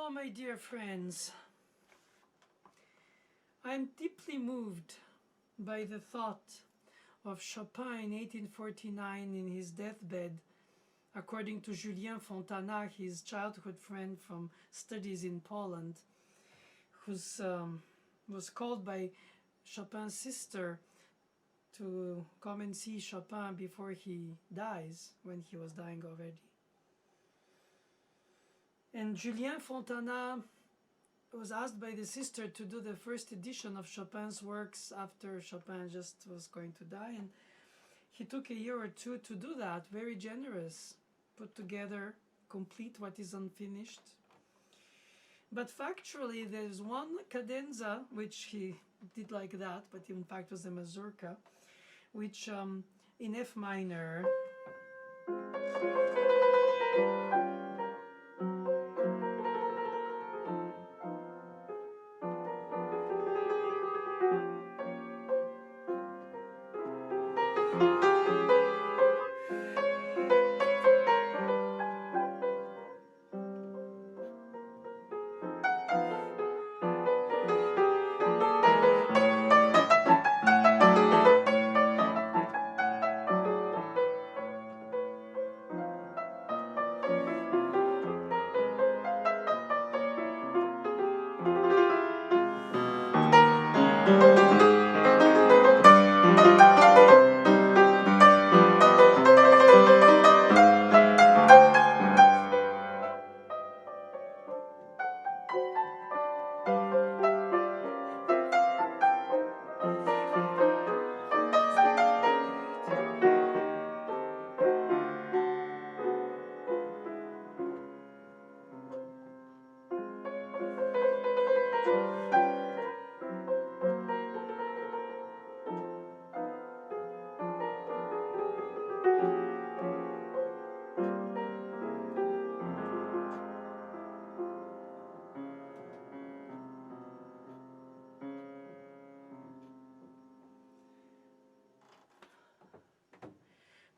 Oh, my dear friends, I am deeply moved by the thought of Chopin in 1849 in his deathbed, according to Julien Fontana, his childhood friend from studies in Poland, who was called by Chopin's sister to come and see Chopin before he dies, when he was dying already. And Julien Fontana was asked by the sister to do the first edition of Chopin's works after Chopin just was going to die, and he took a year or two to do that. Very generous, put together, complete what is unfinished. But factually, there's one cadenza which he did like that, but in fact was a mazurka, which in F minor,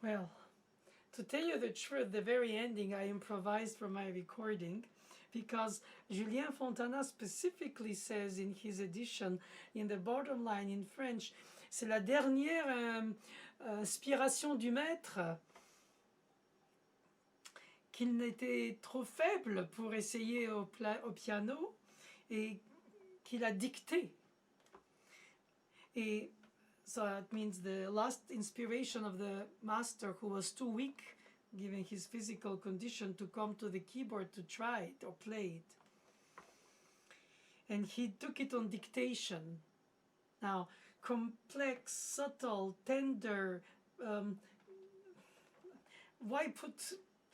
well, to tell you the truth, the very ending I improvised for my recording, because Julien Fontana specifically says in his edition, in the bottom line in French, c'est la dernière inspiration du maître, qu'il n'était trop faible pour essayer au piano et qu'il a dicté. Et so that means the last inspiration of the master, who was too weak, given his physical condition, to come to the keyboard to try it or play it. And he took it on dictation. Now, complex, subtle, tender, why put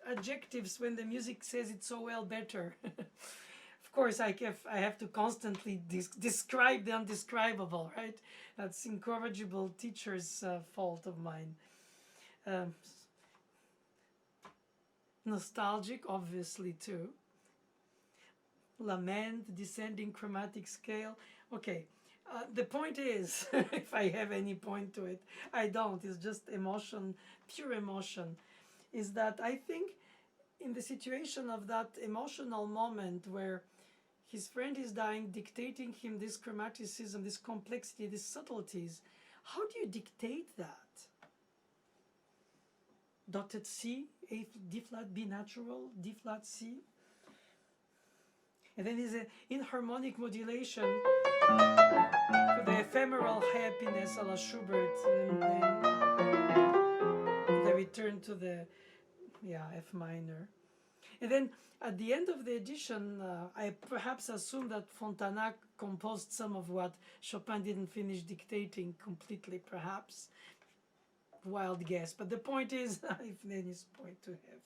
adjectives when the music says it so well better? Of course, I have to constantly describe the undescribable, right? That's incorrigible teacher's fault of mine. Nostalgic, obviously, too. Lament, descending chromatic scale. Okay, the point is, if I have any point to it, I don't. It's just emotion, pure emotion. Is that I think in the situation of that emotional moment where his friend is dying, dictating him this chromaticism, this complexity, these subtleties, how do you dictate that? Dotted C, A, D flat, B natural, D flat, C. And then there's an inharmonic modulation for the ephemeral happiness a la Schubert, and then the return to the F minor. And then at the end of the edition, I perhaps assume that Fontana composed some of what Chopin didn't finish dictating completely, perhaps. Wild guess. But the point is, if there is a point to have,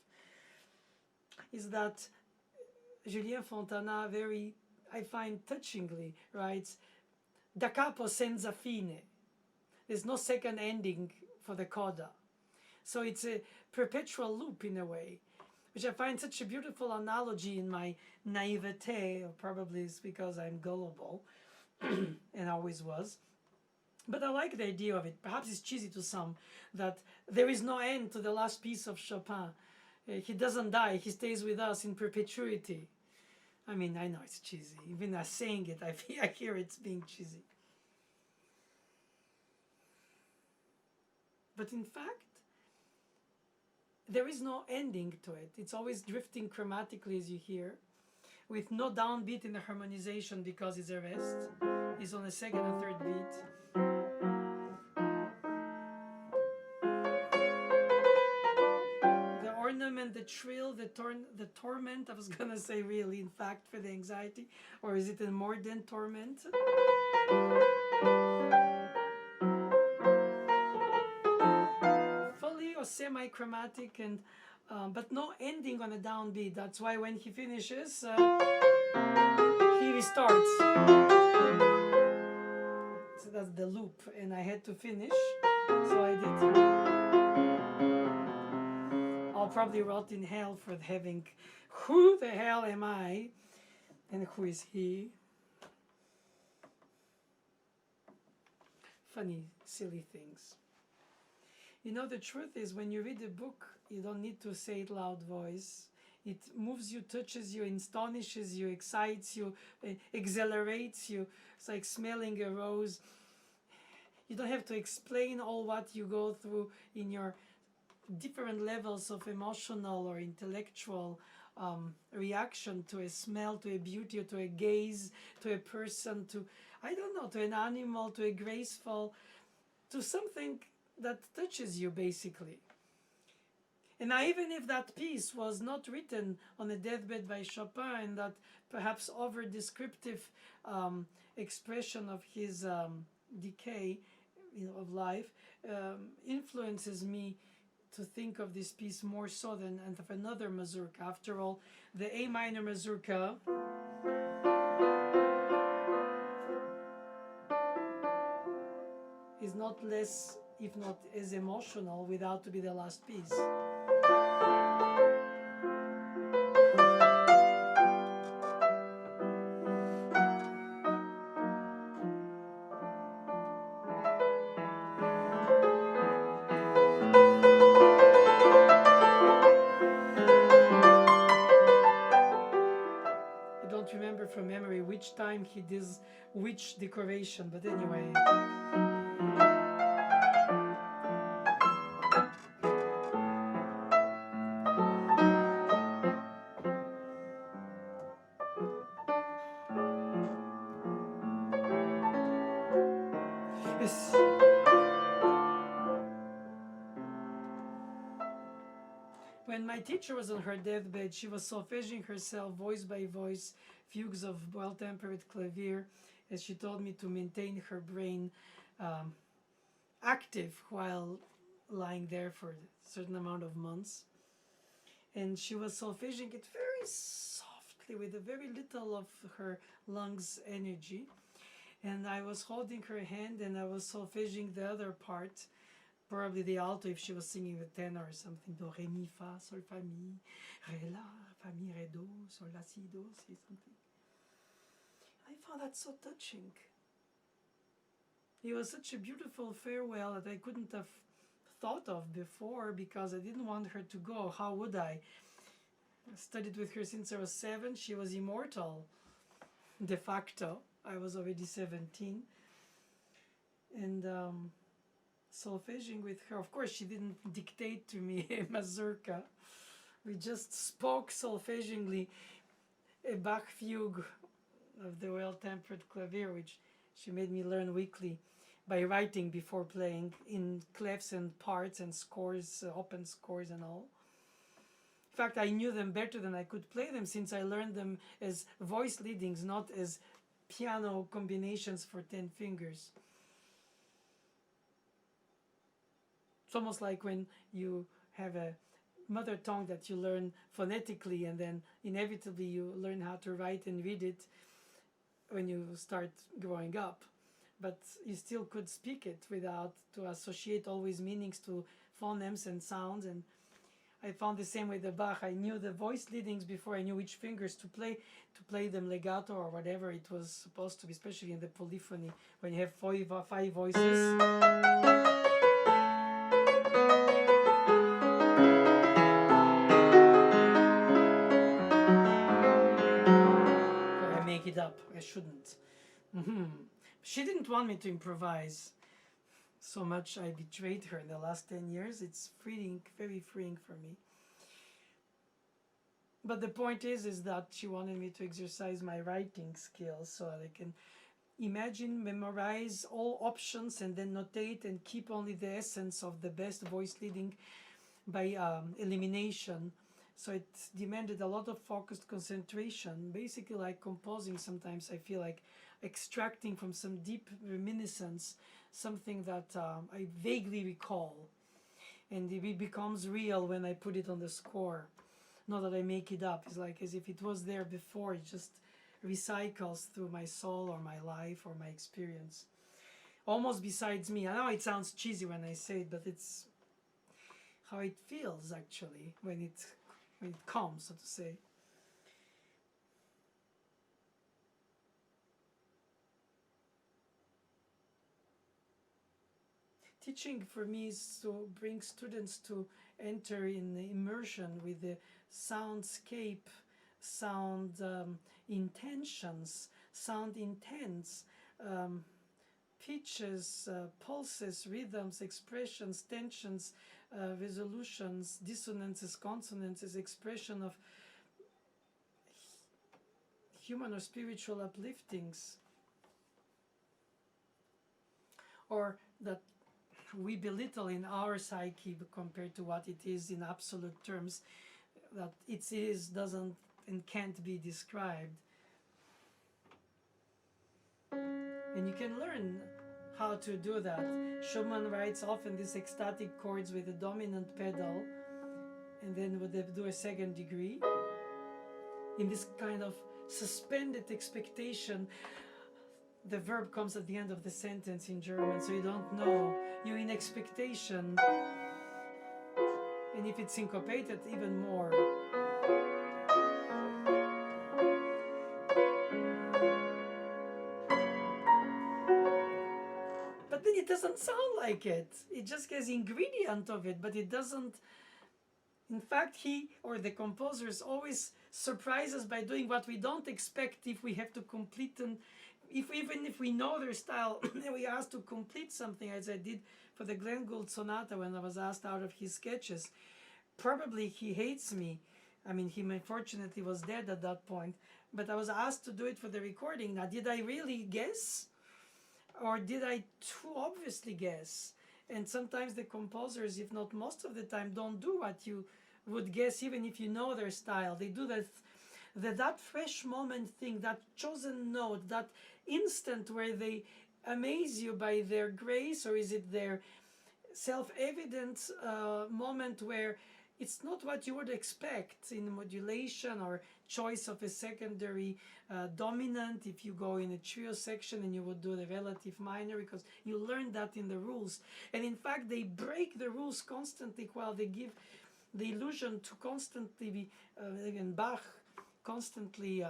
is that Julien Fontana very, I find touchingly, writes, da capo senza fine. There's no second ending for the coda. So it's a perpetual loop in a way, which I find such a beautiful analogy in my naivete, or probably it's because I'm gullible, and always was. But I like the idea of it. Perhaps it's cheesy to some, that there is no end to the last piece of Chopin. He doesn't die, he stays with us in perpetuity. I mean, I know it's cheesy. Even as saying it, I hear it's being cheesy. But in fact, there is no ending to it. It's always drifting chromatically, as you hear, with no downbeat in the harmonization because it's a rest. It's on the second and third beat. The ornament, the trill, the torment, I was gonna say really, in fact, for the anxiety, or is it a more than torment? Fully or semi-chromatic, and but no ending on a downbeat. That's why when he finishes, he restarts. So that's the loop, and I had to finish, so I did. I'll probably rot in hell for having, who the hell am I, and who is he? Funny, silly things. You know, the truth is, when you read a book, you don't need to say it loud voice. It moves you, touches you, astonishes you, excites you, exhilarates you. It's like smelling a rose. You don't have to explain all what you go through in your different levels of emotional or intellectual reaction to a smell, to a beauty, or to a gaze, to a person, to, I don't know, to an animal, to a graceful, to something that touches you, basically. And now, even if that piece was not written on a deathbed by Chopin, and that perhaps over descriptive expression of his decay, of life, influences me to think of this piece more so than of another mazurka. After all, the A minor mazurka is not less, if not as emotional, without to be the last piece. I don't remember from memory which time he does which decoration, but anyway. Yes. When my teacher was on her deathbed, she was solfeging herself voice by voice, fugues of well-tempered clavier, as she told me to maintain her brain active while lying there for a certain amount of months. And she was solfeging it very softly with a very little of her lungs energy. And I was holding her hand and I was solfeging the other part, probably the alto if she was singing the tenor or something. Do, re, mi, fa, sol, fa, mi, re, la, fa, mi, re, do, sol, la, si, do, si, something. I found that so touching. It was such a beautiful farewell that I couldn't have thought of before because I didn't want her to go. How would I? I studied with her since I was 7. She was immortal, de facto. I was already 17. And solfeging with her. Of course, she didn't dictate to me a mazurka. We just spoke solfegingly a Bach fugue of the well-tempered clavier, which she made me learn weekly by writing before playing in clefs and parts and scores, open scores and all. In fact, I knew them better than I could play them since I learned them as voice leadings, not as piano combinations for 10 fingers. It's almost like when you have a mother tongue that you learn phonetically and then inevitably you learn how to write and read it when you start growing up. But you still could speak it without to associate always meanings to phonemes and sounds. And I found the same with the Bach. I knew the voice leadings before I knew which fingers to play them legato or whatever it was supposed to be, especially in the polyphony when you have 5 voices. make it up. I shouldn't. She didn't want me to improvise so much. I betrayed her in the last 10 years. It's freeing, very freeing for me. But the point is that she wanted me to exercise my writing skills so that I can imagine, memorize all options, and then notate and keep only the essence of the best voice leading by elimination. So it demanded a lot of focused concentration, basically like composing. Sometimes I feel like extracting from some deep reminiscence something that I vaguely recall, and it becomes real when I put it on the score. Not that I make it up. It's like as if it was there before. It just recycles through my soul or my life or my experience. Almost besides me. I know it sounds cheesy when I say it, but it's how it feels actually when it comes, so to say. Teaching for me is to bring students to enter in immersion with the soundscape, sound intentions, sound intents, pitches, pulses, rhythms, expressions, tensions, resolutions, dissonances, consonances, expression of human or spiritual upliftings, or that we belittle in our psyche compared to what it is in absolute terms, that it is, doesn't, and can't be described. And you can learn how to do that. Schumann writes often these ecstatic chords with a dominant pedal, and then would they do a second degree in this kind of suspended expectation. The verb comes at the end of the sentence in German, so you don't know. You're in expectation. And if it's syncopated, even more. But then it doesn't sound like it. It just has ingredient of it, but it doesn't. In fact, he or the composers always surprise us by doing what we don't expect if we have to complete them. Even if we know their style and we asked to complete something, as I did for the Glenn Gould Sonata when I was asked out of his sketches. Probably he hates me. I mean, he unfortunately was dead at that point. But I was asked to do it for the recording. Now, did I really guess? Or did I too obviously guess? And sometimes the composers, if not most of the time, don't do what you would guess, even if you know their style. They do that fresh moment thing, that chosen note, that instant where they amaze you by their grace, or is it their self-evident moment where it's not what you would expect in modulation or choice of a secondary dominant if you go in a trio section and you would do the relative minor, because you learned that in the rules. And in fact, they break the rules constantly while they give the illusion to constantly be, again, Bach constantly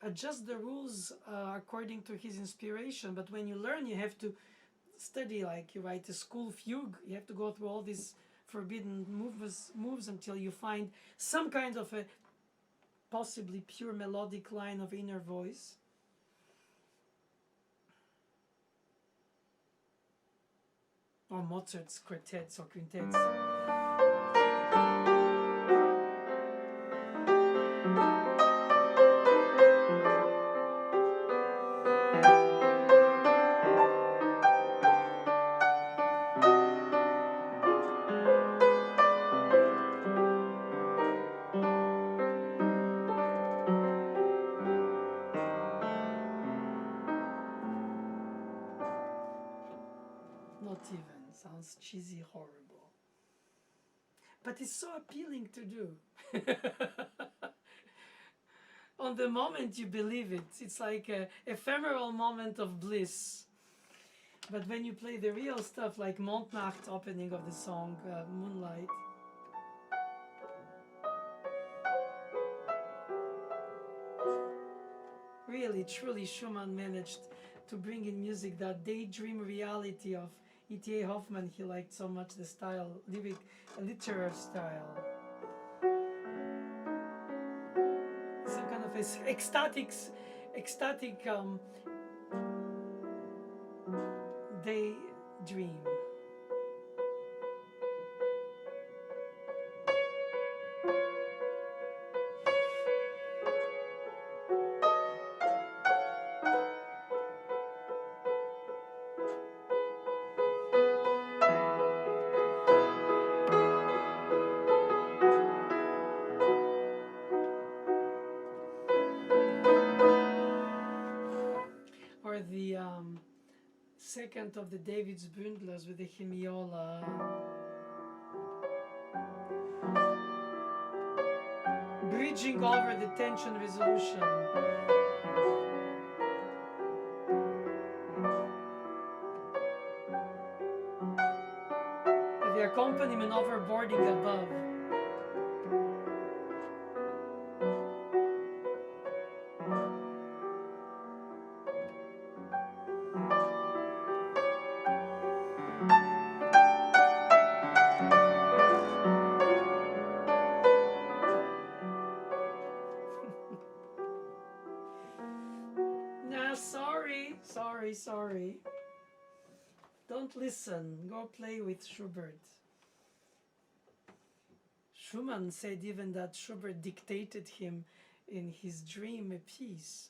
adjust the rules according to his inspiration. But when you learn, you have to study, like you write a school fugue. You have to go through all these forbidden moves until you find some kind of a possibly pure melodic line of inner voice. Or Mozart's quartets or quintets. Not even. Sounds cheesy, horrible. But it's so appealing to do. On the moment you believe it. It's like an ephemeral moment of bliss. But when you play the real stuff, like Mondnacht opening of the song, Moonlight, really, truly, Schumann managed to bring in music that daydream reality of E.T.A. Hoffmann. He liked so much the style, literary style. Some kind of this ecstatic daydream. Or the second of the David's Bundlers with the hemiola. Bridging over the tension resolution. The accompaniment overboarding above. Nah, sorry. Don't listen. Go play with Schubert. Schumann said even that Schubert dictated him in his dream a piece.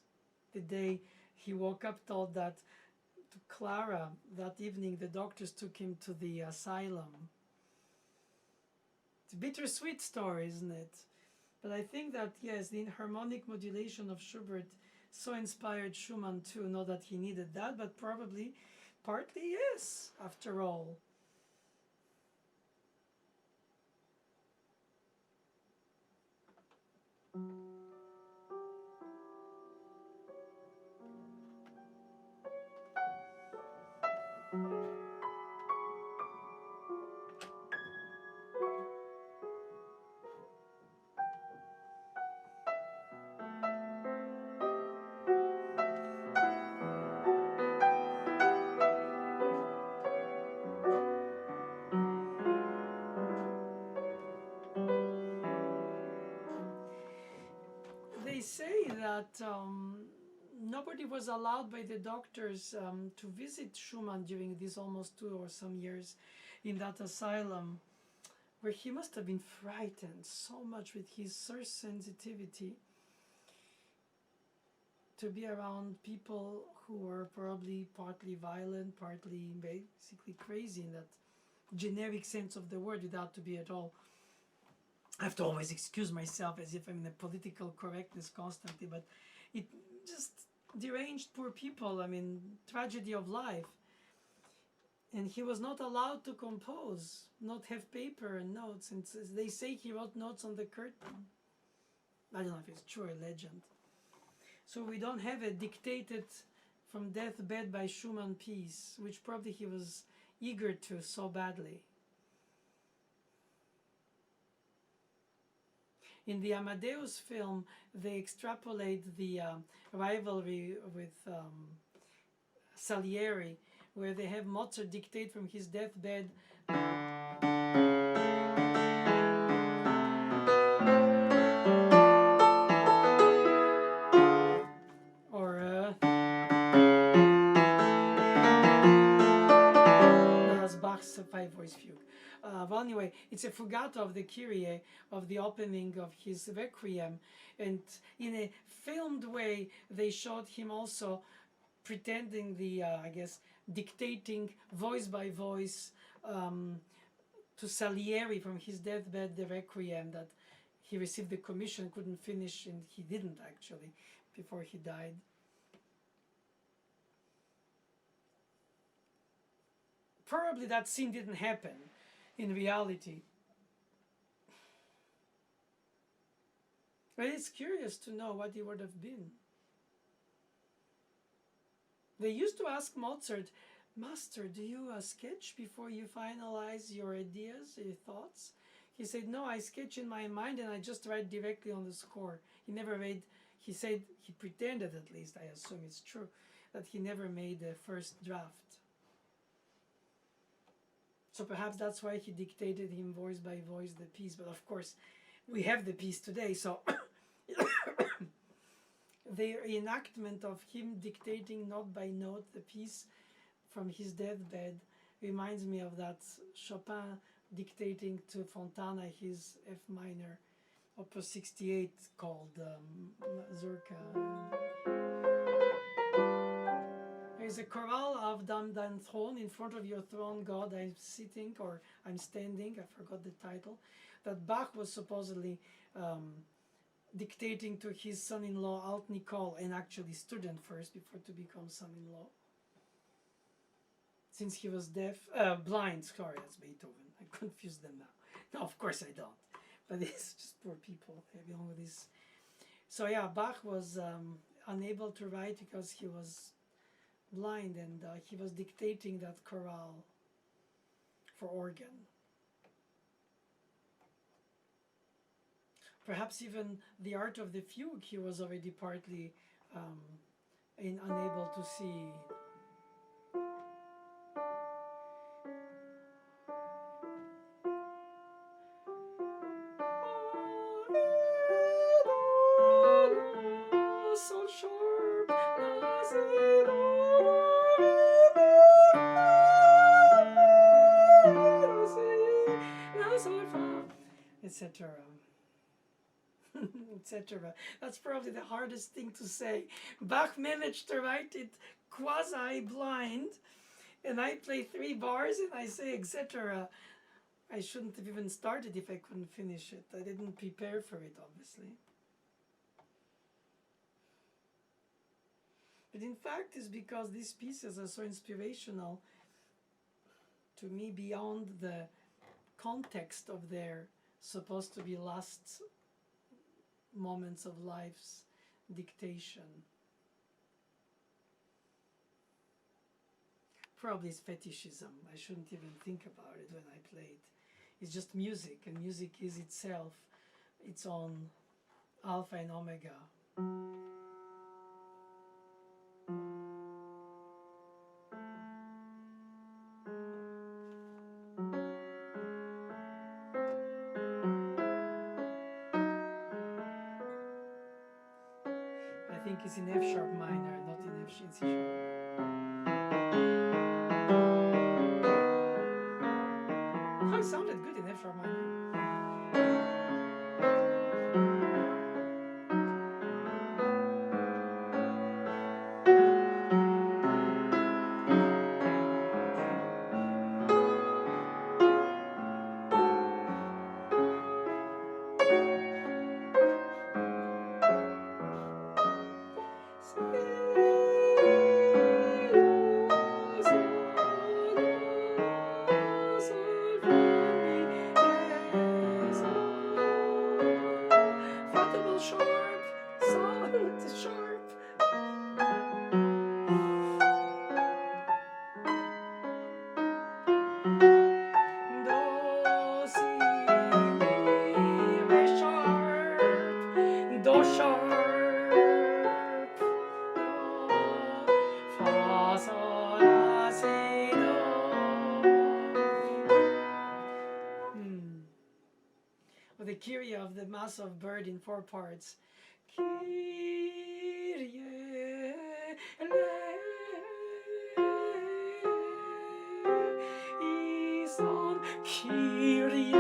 The day he woke up, told that to Clara. That evening the doctors took him to the asylum. It's a bittersweet story, isn't it? But I think that, yes, the harmonic modulation of Schubert so inspired Schumann too. Not that he needed that, but probably, partly yes, after all. They say that nobody was allowed by the doctors to visit Schumann during these almost 2 or some years in that asylum, where he must have been frightened so much with his such sensitivity to be around people who were probably partly violent, partly basically crazy in that generic sense of the word, without to be at all. I have to always excuse myself as if I'm in a political correctness constantly, but it just deranged poor people. I mean, tragedy of life. And he was not allowed to compose, not have paper and notes. And they say he wrote notes on the curtain. I don't know if it's true or legend. So we don't have a dictated from Deathbed by Schumann piece, which probably he was eager to so badly. In the Amadeus film, they extrapolate the rivalry with Salieri, where they have Mozart dictate from his deathbed or that's Bach's 5-voice fugue. Well, anyway, it's a fugato of the Kyrie, of the opening of his Requiem, and in a filmed way they showed him also pretending the, I guess, dictating voice by voice to Salieri from his deathbed, the Requiem, that he received the commission, couldn't finish, and he didn't actually, before he died. Probably that scene didn't happen in reality. But it's curious to know what it would have been. They used to ask Mozart, "Master, do you sketch before you finalize your ideas, your thoughts?" He said, "No, I sketch in my mind and I just write directly on the score." He never made, he said, he pretended at least, I assume it's true, that he never made a first draft. So perhaps that's why he dictated him voice by voice the piece. But of course, we have the piece today, so the enactment of him dictating note by note the piece from his deathbed reminds me of that Chopin dictating to Fontana his F minor, Opus 68, called Mazurka. There is a chorale of Dam Dein Thron, in front of your throne, God, I'm sitting, or I'm standing, I forgot the title, that Bach was supposedly dictating to his son-in-law Alt Nicole, and actually student first before to become son-in-law. Since he was blind, sorry, that's Beethoven. I confused them now. No, of course I don't. But it's just poor people belong with this. So yeah, Bach was unable to write because he was blind, and he was dictating that chorale for organ. Perhaps even the art of the fugue he was already partly unable to see. So sharp, etc. etc. That's probably the hardest thing to say. Bach managed to write it quasi-blind, and I play 3 bars and I say etc. I shouldn't have even started if I couldn't finish it. I didn't prepare for it, obviously. But in fact, it's because these pieces are so inspirational to me beyond the context of their supposed to be last moments of life's dictation. Probably it's fetishism. I shouldn't even think about it when I play it. It's just music, and music is itself its own alpha and omega. I think it's in F sharp minor, not in C sharp. Oh, it sounded good in F sharp minor. The Kyrie of the Mass of Bird in 4 parts. Kyrie eleison, Kyrie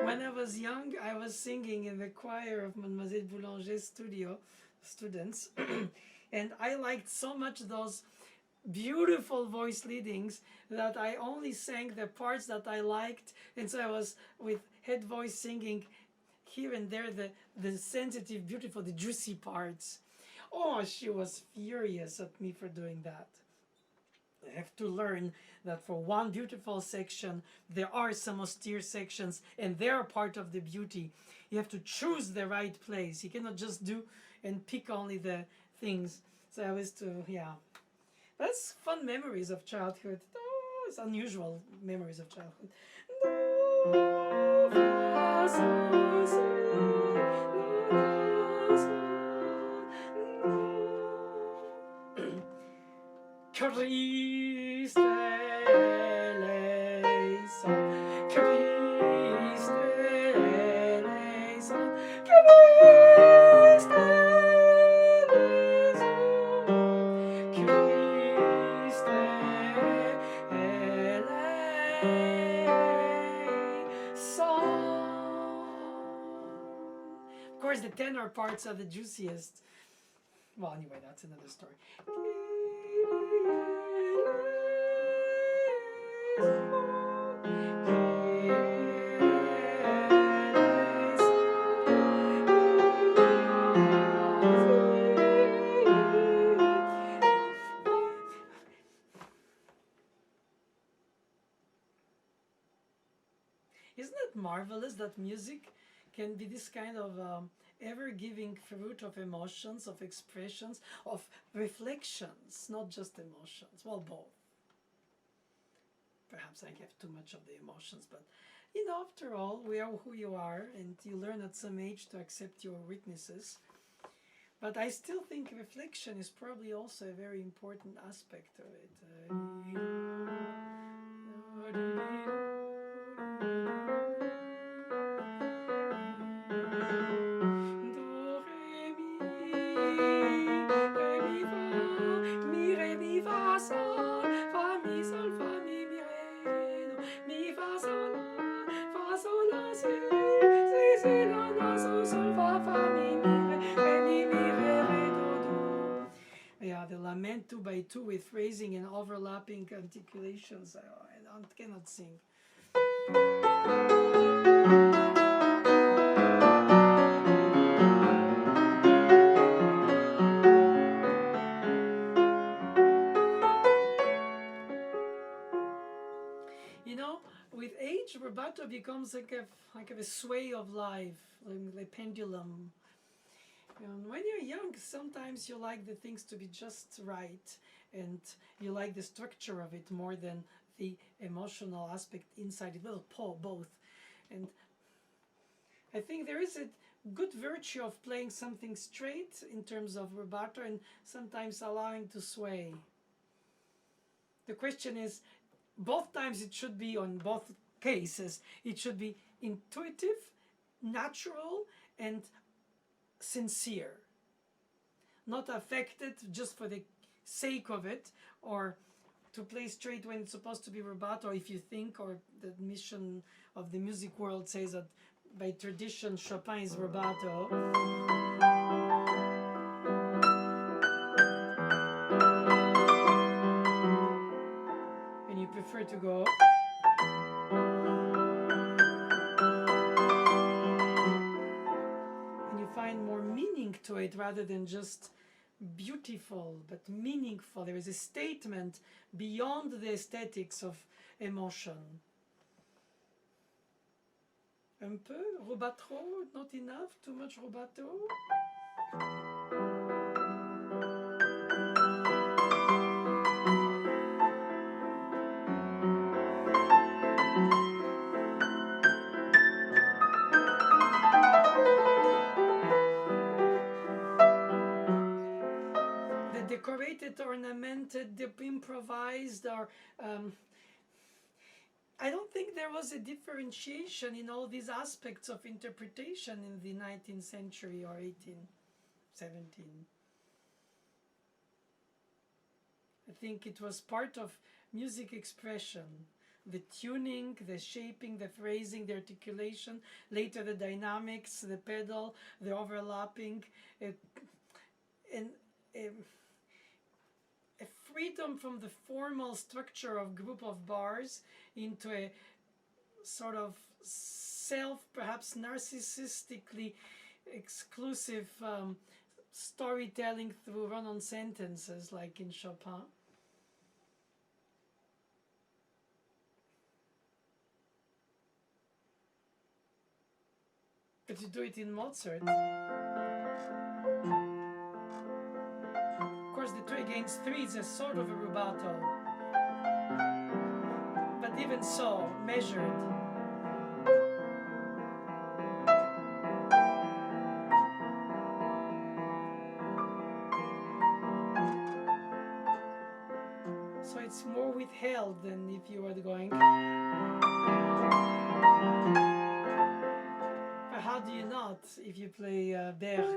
When I was young, I was singing in the choir of Mademoiselle Boulanger's studio, students, and I liked so much those beautiful voice leadings that I only sang the parts that I liked, and so I was with head voice singing here and there the sensitive, beautiful, the juicy parts. Oh, she was furious at me for doing that. I have to learn that for one beautiful section, there are some austere sections, and they are part of the beauty. You have to choose the right place. You cannot just do and pick only the things. So I was to, yeah. That's fun memories of childhood. Oh, it's unusual memories of childhood. Christ eleison, Christ eleison, Christ eleison, Christ eleison. Of course, the tenor parts are the juiciest. Well, anyway, that's another story. Isn't it marvelous that music can be this kind of ever-giving fruit of emotions, of expressions, of reflections, not just emotions. Well, both. Perhaps I have too much of the emotions, but you know, after all, we are who you are, and you learn at some age to accept your weaknesses. But I still think reflection is probably also a very important aspect of it. Yeah, the lament 2 by 2 with phrasing and overlapping articulations. I cannot sing. You know, with age, rubato becomes like a sway of life, like a pendulum. And when you're young, sometimes you like the things to be just right, and you like the structure of it more than the emotional aspect inside it. Well, both. And I think there is a good virtue of playing something straight in terms of rubato and sometimes allowing to sway. The question is, both times it should be, on both cases, it should be intuitive, natural, and sincere. Not affected just for the sake of it, or to play straight when it's supposed to be rubato, if you think, or the mission of the music world says that by tradition Chopin is rubato. And you prefer to go. And you find more meaning to it rather than just beautiful, but meaningful. There is a statement beyond the aesthetics of emotion. Un peu rubato, not enough, too much rubato. The decorated, ornamented, the improvised, or I don't think there was a differentiation in all these aspects of interpretation in the 19th century or 18th, 17th. I think it was part of music expression. The tuning, the shaping, the phrasing, the articulation, later the dynamics, the pedal, the overlapping, and a freedom from the formal structure of group of bars into a sort of self, perhaps narcissistically exclusive storytelling through run-on sentences like in Chopin. But you do it in Mozart. Of course, the 2 against 3 is a sort of a rubato. But even so, measured. So it's more withheld than if you were going. But how do you not if you play Berg?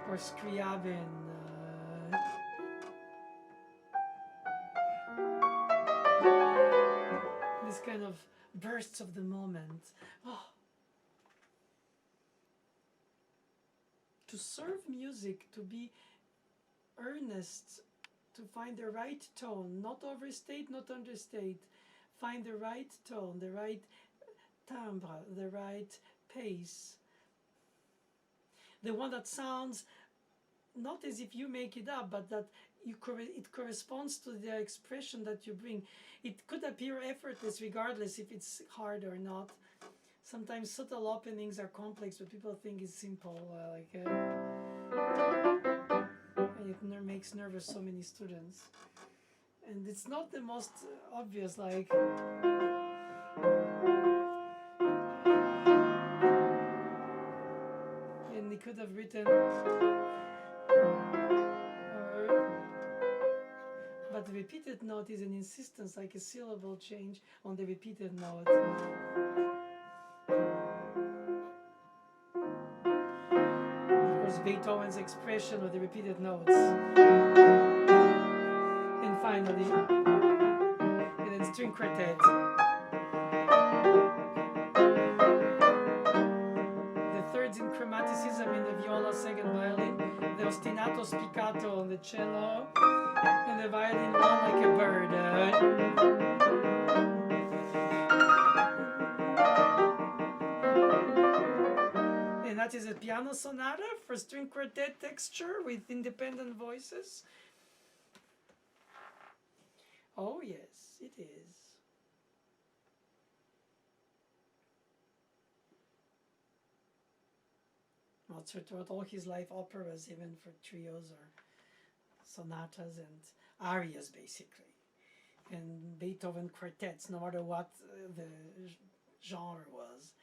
Or Scriabin? This kind of bursts of the moment. Oh. To serve music, to be earnest, to find the right tone, not overstate, not understate, find the right tone, the right timbre, the right pace, the one that sounds not as if you make it up, but that it corresponds to the expression that you bring. It could appear effortless regardless if it's hard or not. Sometimes subtle openings are complex, but people think it's simple. And it makes nervous so many students. And it's not the most obvious, like... And he could have written... But the repeated note is an insistence, like a syllable change on the repeated note. Of course, Beethoven's expression of the repeated notes. And finally, and then string quartet. The thirds in chromaticism in the viola, second violin, the ostinato spiccato on the cello, and the violin one like a bird. And that is a piano sonata for string quartet texture with independent voices. Oh yes, it is. Mozart wrote all his life operas, even for trios or sonatas and arias, basically. And Beethoven quartets, no matter what the genre was.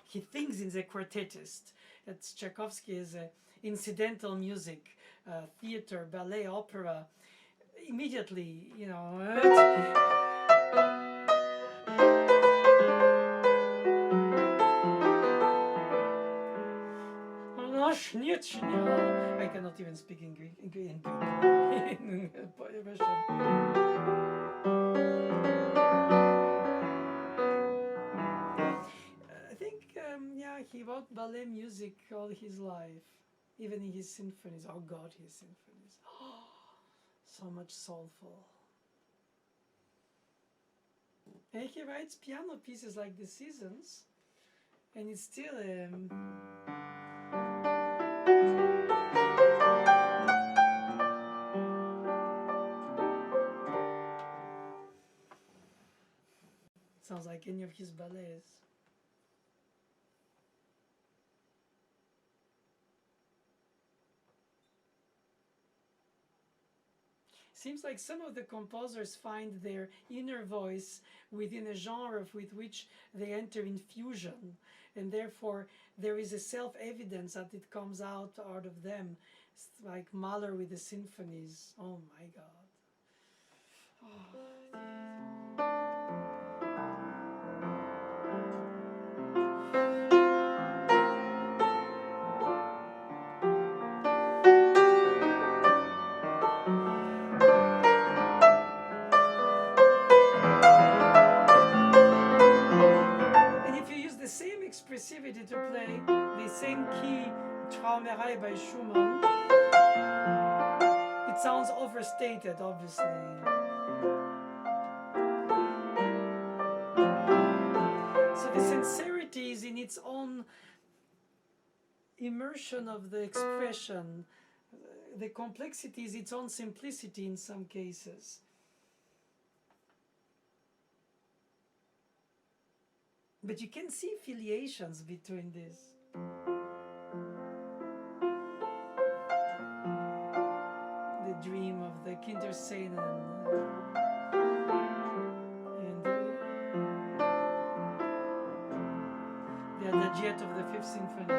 He thinks he's a quartetist. It's Tchaikovsky is incidental music, theater, ballet, opera. Immediately, you know. I cannot even speak in Greek. In Russian. I think, he wrote ballet music all his life, even in his symphonies. Oh God, his symphonies. Oh, so much soulful. And he writes piano pieces like The Seasons, and it's still sounds like any of his ballets. Seems like some of the composers find their inner voice within a genre with which they enter in fusion, and therefore there is a self-evidence that it comes out of them. It's like Mahler with the symphonies. Oh my God. Oh. Expressivity to play the same key Traumerei by Schumann, it sounds overstated, obviously. So the sincerity is in its own immersion of the expression. The complexity is its own simplicity in some cases. But you can see filiations between this. The dream of the Kinderszenen and the Adagietto of the Fifth Symphony.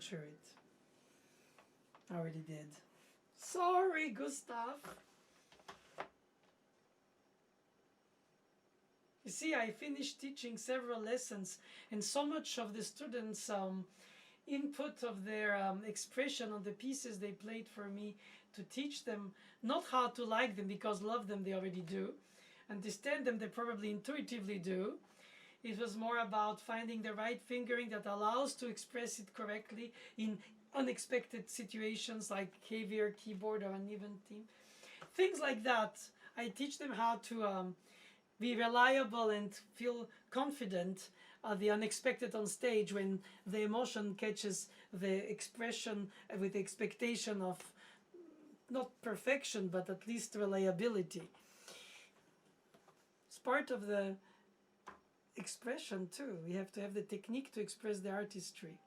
capture it. I already did. Sorry, Gustav. You see, I finished teaching several lessons, and so much of the students' input of their expression on the pieces they played for me to teach them, not how to like them, because love them they already do, understand them they probably intuitively do. It was more about finding the right fingering that allows to express it correctly in unexpected situations like heavier keyboard or an even theme. Things like that. I teach them how to be reliable and feel confident at the unexpected on stage when the emotion catches the expression with the expectation of not perfection but at least reliability. It's part of the expression too. We have to have the technique to express the artistry.